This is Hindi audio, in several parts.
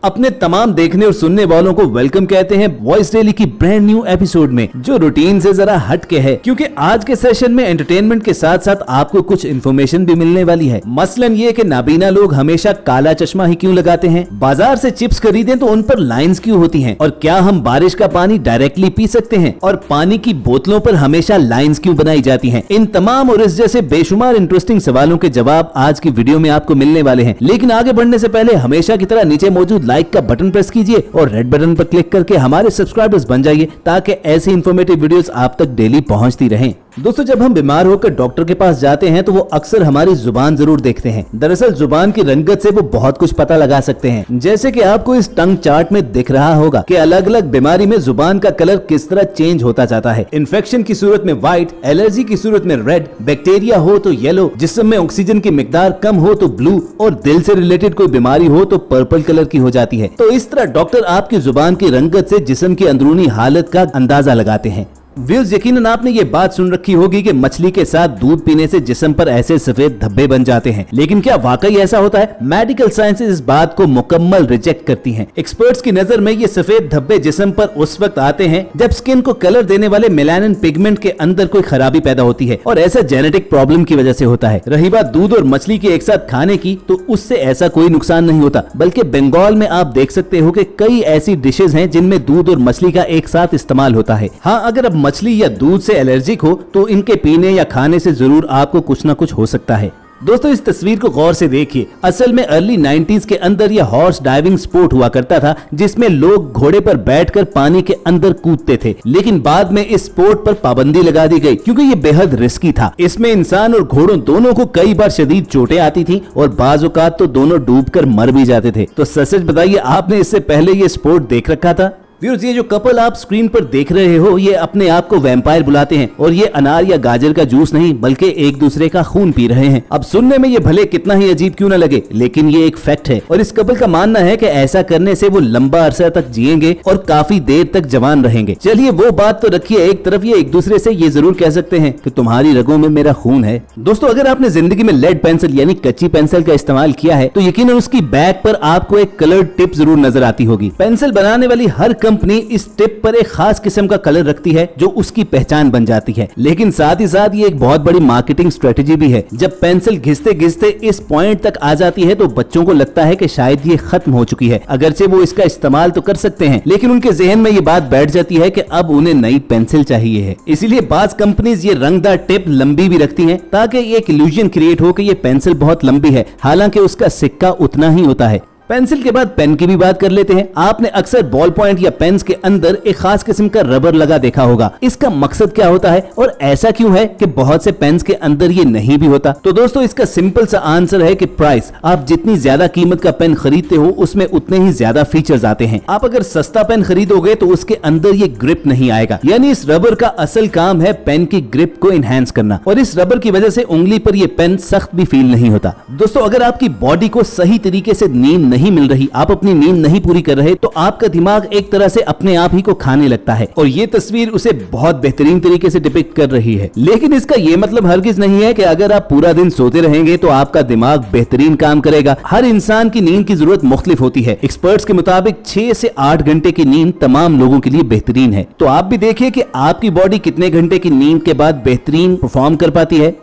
अपने तमाम देखने और सुनने वालों को वेलकम कहते हैं वॉइस डेली की ब्रांड न्यू एपिसोड में, जो रूटीन से जरा हट के है, क्योंकि आज के सेशन में एंटरटेनमेंट के साथ साथ आपको कुछ इन्फॉर्मेशन भी मिलने वाली है। मसलन ये कि नाबीना लोग हमेशा काला चश्मा ही क्यों लगाते हैं, बाजार से चिप्स खरीदें तो उन पर लाइंस क्यों होती हैं, और क्या हम बारिश का पानी डायरेक्टली पी सकते हैं, और पानी की बोतलों पर हमेशा लाइंस क्यों बनाई जाती हैं। इन तमाम और इस जैसे बेशुमार इंटरेस्टिंग सवालों के जवाब आज की वीडियो में आपको मिलने वाले हैं। लेकिन आगे बढ़ने से पहले हमेशा की तरह नीचे मौजूद लाइक का बटन प्रेस कीजिए और रेड बटन पर क्लिक करके हमारे सब्सक्राइबर्स बन जाइए, ताकि ऐसी इंफॉर्मेटिव वीडियोस आप तक डेली पहुंचती रहें। दोस्तों, जब हम बीमार होकर डॉक्टर के पास जाते हैं तो वो अक्सर हमारी जुबान जरूर देखते हैं। दरअसल जुबान की रंगत से वो बहुत कुछ पता लगा सकते हैं, जैसे कि आपको इस टंग चार्ट में दिख रहा होगा कि अलग अलग बीमारी में जुबान का कलर किस तरह चेंज होता जाता है। इन्फेक्शन की सूरत में व्हाइट, एलर्जी की सूरत में रेड, बैक्टीरिया हो तो येलो, जिस्म में ऑक्सीजन की मिकदार कम हो तो ब्लू, और दिल से रिलेटेड कोई बीमारी हो तो पर्पल कलर की हो जाती है। तो इस तरह डॉक्टर आपकी जुबान की रंगत से जिस्म की अंदरूनी हालत का अंदाजा लगाते हैं। व्यूअर्स, यकीनन आपने ये बात सुन रखी होगी कि मछली के साथ दूध पीने से जिस्म पर ऐसे सफेद धब्बे बन जाते हैं, लेकिन क्या वाकई ऐसा होता है? मेडिकल साइंसेज इस बात को मुकम्मल रिजेक्ट करती हैं। एक्सपर्ट्स की नजर में ये सफेद धब्बे जिस्म पर उस वक्त आते हैं जब स्किन को कलर देने वाले मेलानिन पिगमेंट के अंदर कोई खराबी पैदा होती है, और ऐसा जेनेटिक प्रॉब्लम की वजह से होता है। रही बात दूध और मछली के एक साथ खाने की, तो उससे ऐसा कोई नुकसान नहीं होता, बल्कि बंगाल में आप देख सकते हो कि कई ऐसी डिशेज हैं जिनमें दूध और मछली का एक साथ इस्तेमाल होता है। हाँ, अगर अब मछली या दूध से एलर्जिक हो तो इनके पीने या खाने से जरूर आपको कुछ ना कुछ हो सकता है। दोस्तों, इस तस्वीर को गौर से देखिए। असल में अर्ली 90s के अंदर यह हॉर्स डाइविंग स्पोर्ट हुआ करता था, जिसमें लोग घोड़े पर बैठकर पानी के अंदर कूदते थे। लेकिन बाद में इस स्पोर्ट पर पाबंदी लगा दी गई, क्योंकि ये बेहद रिस्की था। इसमें इंसान और घोड़ों दोनों को कई बार शदीद चोटें आती थी, और बाज़ औक़ात तो दोनों डूबकर मर भी जाते थे। तो सच बताइए, आपने इससे पहले ये स्पोर्ट देख रखा था? व्यूअर्स, ये जो कपल आप स्क्रीन पर देख रहे हो, ये अपने आप को वैम्पायर बुलाते हैं, और ये अनार या गाजर का जूस नहीं बल्कि एक दूसरे का खून पी रहे हैं। अब सुनने में ये भले कितना ही अजीब क्यों न लगे, लेकिन ये एक फैक्ट है, और इस कपल का मानना है कि ऐसा करने से वो लंबा अरसा तक जिएंगे और काफी देर तक जवान रहेंगे। चलिए वो बात तो रखिए एक तरफ, ये एक दूसरे से ये जरूर कह सकते हैं कि तुम्हारी रगों में मेरा खून है। दोस्तों, अगर आपने जिंदगी में लेड पेंसिल यानी कच्ची पेंसिल का इस्तेमाल किया है तो यकीनन उसकी बैक पर आपको एक कलर्ड टिप जरूर नजर आती होगी। पेंसिल बनाने वाली हर कंपनी इस टिप पर एक खास किस्म का कलर रखती है जो उसकी पहचान बन जाती है, लेकिन साथ ही साथ ये एक बहुत बड़ी मार्केटिंग स्ट्रेटेजी भी है। जब पेंसिल घिसते घिसते इस पॉइंट तक आ जाती है तो बच्चों को लगता है कि शायद ये खत्म हो चुकी है। अगरचे वो इसका इस्तेमाल तो कर सकते हैं, लेकिन उनके जहन में ये बात बैठ जाती है कि अब उन्हें नई पेंसिल चाहिए है। इसीलिए बाज कंपनीज ये रंगदार टिप लंबी भी रखती हैं, ताकि एक इल्यूजन क्रिएट हो कि ये पेंसिल बहुत लंबी है, हालांकि उसका सिक्का उतना ही होता है। पेंसिल के बाद पेन की भी बात कर लेते हैं। आपने अक्सर बॉल पॉइंट या पेन्स के अंदर एक खास किस्म का रबर लगा देखा होगा। इसका मकसद क्या होता है, और ऐसा क्यों है कि बहुत से पेन्स के अंदर ये नहीं भी होता? तो दोस्तों, इसका सिंपल सा आंसर है कि प्राइस। आप जितनी ज्यादा कीमत का पेन खरीदते हो उसमें उतने ही ज्यादा फीचर्स आते हैं। आप अगर सस्ता पेन खरीदोगे तो उसके अंदर ये ग्रिप नहीं आएगा, यानी इस रबर का असल काम है पेन की ग्रिप को इनहेंस करना, और इस रबर की वजह से उंगली पर ये पेन सख्त भी फील नहीं होता। दोस्तों, अगर आपकी बॉडी को सही तरीके से नींद नहीं मिल रही, आप अपनी नींद नहीं पूरी कर रहे, तो आपका दिमाग एक तरह से अपने आप ही को खाने लगता है, और ये तस्वीर उसे बहुत बेहतरीन तरीके से डिपिक्ट कर रही है। लेकिन इसका ये मतलब हरगिज नहीं है कि अगर आप पूरा दिन सोते रहेंगे तो आपका दिमाग बेहतरीन काम करेगा। हर इंसान की नींद की जरूरत मुख्तलिफ होती है। एक्सपर्ट्स के मुताबिक 6 से 8 घंटे की नींद तमाम लोगों के लिए बेहतरीन है। तो आप भी देखिए कि आपकी बॉडी कितने घंटे की नींद के बाद बेहतरीन परफॉर्म कर पाती है।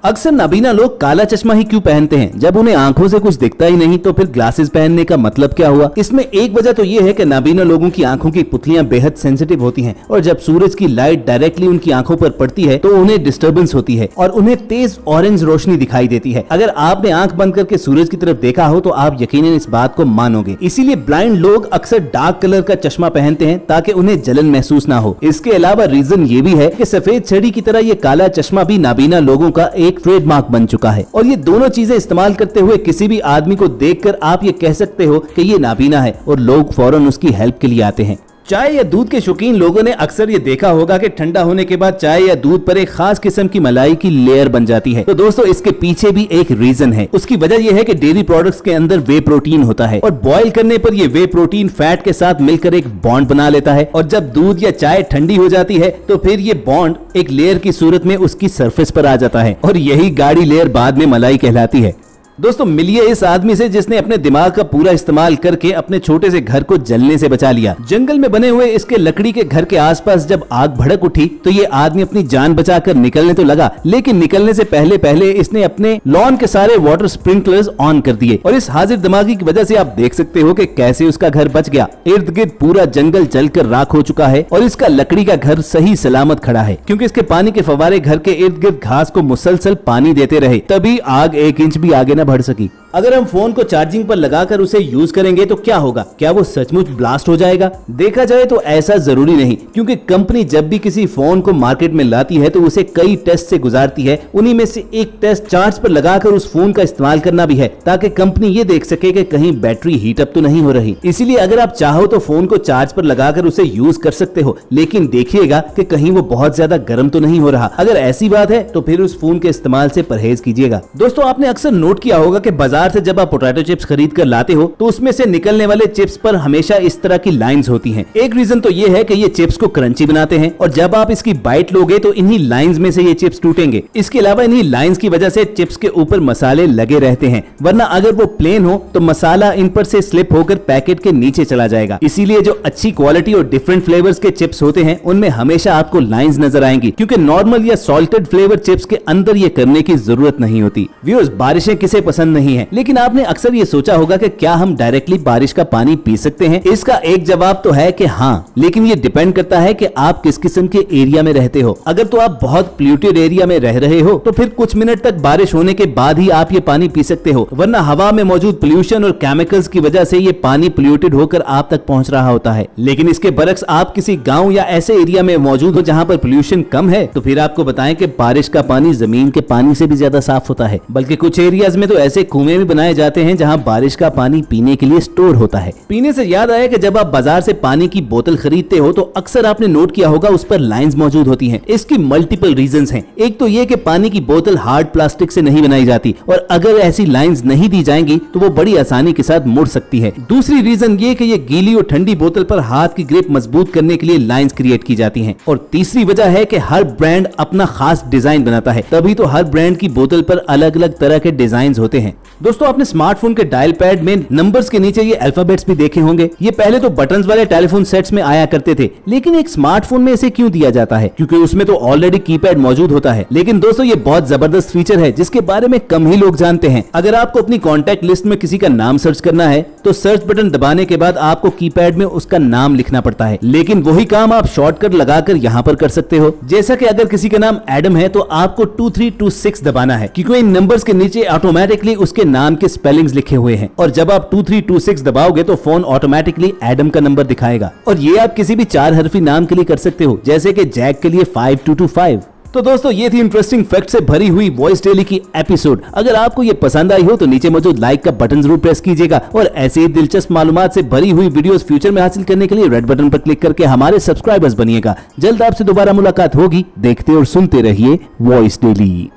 अक्सर नाबीना लोग काला चश्मा ही क्यों पहनते हैं? जब उन्हें आंखों से कुछ दिखता ही नहीं तो फिर ग्लासेस पहनने का मतलब क्या हुआ? इसमें एक वजह तो ये है कि नाबीना लोगों की आंखों की पुतलियां बेहद सेंसिटिव होती हैं, और जब सूरज की लाइट डायरेक्टली उनकी आंखों पर पड़ती है तो उन्हें डिस्टर्बेंस होती है और उन्हें तेज ऑरेंज रोशनी दिखाई देती है। अगर आपने आंख बंद करके सूरज की तरफ देखा हो तो आप यकीनन इस बात को मानोगे। इसीलिए ब्लाइंड लोग अक्सर डार्क कलर का चश्मा पहनते हैं ताकि उन्हें जलन महसूस ना हो। इसके अलावा रीजन ये भी है कि सफेद छड़ी की तरह ये काला चश्मा भी नाबीना लोगों का एक ट्रेडमार्क बन चुका है, और ये दोनों चीजें इस्तेमाल करते हुए किसी भी आदमी को देखकर आप ये कह सकते हो कि ये नाबीना है, और लोग फौरन उसकी हेल्प के लिए आते हैं। चाय या दूध के शौकीन लोगों ने अक्सर ये देखा होगा कि ठंडा होने के बाद चाय या दूध पर एक खास किस्म की मलाई की लेयर बन जाती है। तो दोस्तों, इसके पीछे भी एक रीजन है। उसकी वजह यह है कि डेयरी प्रोडक्ट्स के अंदर वे प्रोटीन होता है, और बॉईल करने पर ये वे प्रोटीन फैट के साथ मिलकर एक बॉन्ड बना लेता है, और जब दूध या चाय ठंडी हो जाती है तो फिर ये बॉन्ड एक लेयर की सूरत में उसकी सरफेस पर आ जाता है, और यही गाढ़ी लेयर बाद में मलाई कहलाती है। दोस्तों मिलिए इस आदमी से जिसने अपने दिमाग का पूरा इस्तेमाल करके अपने छोटे से घर को जलने से बचा लिया। जंगल में बने हुए इसके लकड़ी के घर के आसपास जब आग भड़क उठी तो ये आदमी अपनी जान बचाकर निकलने तो लगा, लेकिन निकलने से पहले पहले इसने अपने लॉन के सारे वाटर स्प्रिंकलर्स ऑन कर दिए और इस हाजिर दिमागी की वजह से आप देख सकते हो कि कैसे उसका घर बच गया। इर्द गिर्द पूरा जंगल जलकर राख हो चुका है और इसका लकड़ी का घर सही सलामत खड़ा है, क्योंकि इसके पानी के फव्वारे घर के इर्द गिर्द घास को मुसलसल पानी देते रहे, तभी आग 1 इंच भी आगे न बढ़ सकी। अगर हम फोन को चार्जिंग पर लगाकर उसे यूज करेंगे तो क्या होगा? क्या वो सचमुच ब्लास्ट हो जाएगा? देखा जाए तो ऐसा जरूरी नहीं, क्योंकि कंपनी जब भी किसी फोन को मार्केट में लाती है तो उसे कई टेस्ट से गुजारती है। उन्हीं में से एक टेस्ट चार्ज पर लगाकर उस फोन का इस्तेमाल करना भी है, ताकि कंपनी ये देख सके कि कहीं बैटरी हीट अप तो नहीं हो रही। इसीलिए अगर आप चाहो तो फोन को चार्ज पर लगाकर उसे यूज कर सकते हो, लेकिन देखिएगा कि कहीं वो बहुत ज्यादा गर्म तो नहीं हो रहा। अगर ऐसी बात है तो फिर उस फोन के इस्तेमाल से परहेज कीजिएगा। दोस्तों आपने अक्सर नोट किया होगा कि बाजार से जब आप पोटैटो चिप्स खरीद कर लाते हो तो उसमें से निकलने वाले चिप्स पर हमेशा इस तरह की लाइंस होती हैं। एक रीजन तो ये है कि ये चिप्स को क्रंची बनाते हैं और जब आप इसकी बाइट लोगे तो इन्हीं लाइंस में से ये चिप्स टूटेंगे। इसके अलावा इन्हीं लाइंस की वजह से चिप्स के ऊपर मसाले लगे रहते हैं, वरना अगर वो प्लेन हो तो मसाला इन पर से स्लिप होकर पैकेट के नीचे चला जाएगा। इसीलिए जो अच्छी क्वालिटी और डिफरेंट फ्लेवर्स के चिप्स होते हैं उनमें हमेशा आपको लाइंस नजर आएंगी, क्योंकि नॉर्मल या सॉल्टेड फ्लेवर चिप्स के अंदर ये करने की जरूरत नहीं होती। व्यूअर्स, बारिशें किसे पसंद नहीं है, लेकिन आपने अक्सर ये सोचा होगा कि क्या हम डायरेक्टली बारिश का पानी पी सकते हैं? इसका एक जवाब तो है कि हाँ, लेकिन ये डिपेंड करता है कि आप किस किस्म के एरिया में रहते हो। अगर तो आप बहुत पोल्यूटेड एरिया में रह रहे हो तो फिर कुछ मिनट तक बारिश होने के बाद ही आप ये पानी पी सकते हो, वरना हवा में मौजूद पोल्यूशन और केमिकल्स की वजह से ये पानी पोल्यूटेड होकर आप तक पहुंच रहा होता है। लेकिन इसके बरक्स आप किसी गाँव या ऐसे एरिया में मौजूद हो जहाँ पर पोल्यूशन कम है, तो फिर आपको बताएं कि बारिश का पानी जमीन के पानी से भी ज्यादा साफ होता है। बल्कि कुछ एरियाज में तो ऐसे कुएं भी बनाए जाते हैं जहाँ बारिश का पानी पीने के लिए स्टोर होता है। पीने से याद आया कि जब आप बाजार से पानी की बोतल खरीदते हो तो अक्सर आपने नोट किया होगा उस पर लाइंस मौजूद होती हैं। इसकी मल्टीपल रीजंस हैं। एक तो ये कि पानी की बोतल हार्ड प्लास्टिक से नहीं बनाई जाती और अगर ऐसी लाइंस नहीं दी जाएंगी तो वो बड़ी आसानी के साथ मुड़ सकती है। दूसरी रीजन ये कि ये गीली और ठंडी बोतल पर हाथ की ग्रिप मजबूत करने के लिए लाइंस क्रिएट की जाती हैं। और तीसरी वजह है कि हर ब्रांड अपना खास डिजाइन बनाता है, तभी तो हर ब्रांड की बोतल पर अलग अलग तरह के डिजाइन होते हैं। दोस्तों आपने स्मार्टफोन के डायल पैड में नंबर्स के नीचे ये अल्फाबेट्स भी देखे होंगे। ये पहले तो बटन्स वाले टेलीफोन सेट्स में आया करते थे, लेकिन एक स्मार्टफोन में इसे क्यों दिया जाता है? क्योंकि उसमें तो ऑलरेडी कीपैड मौजूद होता है। लेकिन दोस्तों ये बहुत जबरदस्त फीचर है जिसके बारे में कम ही लोग जानते हैं। अगर आपको अपनी कॉन्टैक्ट लिस्ट में किसी का नाम सर्च करना है तो सर्च बटन दबाने के बाद आपको कीपैड में उसका नाम लिखना पड़ता है, लेकिन वही काम आप शॉर्टकट लगाकर यहाँ पर कर सकते हो। जैसा कि अगर किसी का नाम एडम है तो आपको 2326 दबाना है, क्योंकि इन नंबर्स के नीचे ऑटोमेटिकली उसके नाम के स्पेलिंग्स लिखे हुए हैं और जब आप 2326 दबाओगे तो फोन ऑटोमेटिकली एडम का नंबर दिखाएगा। और ये आप किसी भी 4 हरफी नाम के लिए कर सकते हो, जैसे कि जैक के लिए 5225। तो दोस्तों ये थी इंटरेस्टिंग फैक्ट से भरी हुई वॉइस डेली की एपिसोड। अगर आपको ये पसंद आई हो तो नीचे मौजूद लाइक का बटन जरूर प्रेस कीजिएगा और ऐसे ही दिलचस्प मालूमात से भरी हुई वीडियोस फ्यूचर में हासिल करने के लिए रेड बटन पर क्लिक करके हमारे सब्सक्राइबर्स बनिएगा। जल्द आपसे दोबारा मुलाकात होगी। देखते और सुनते रहिए वॉइस डेली।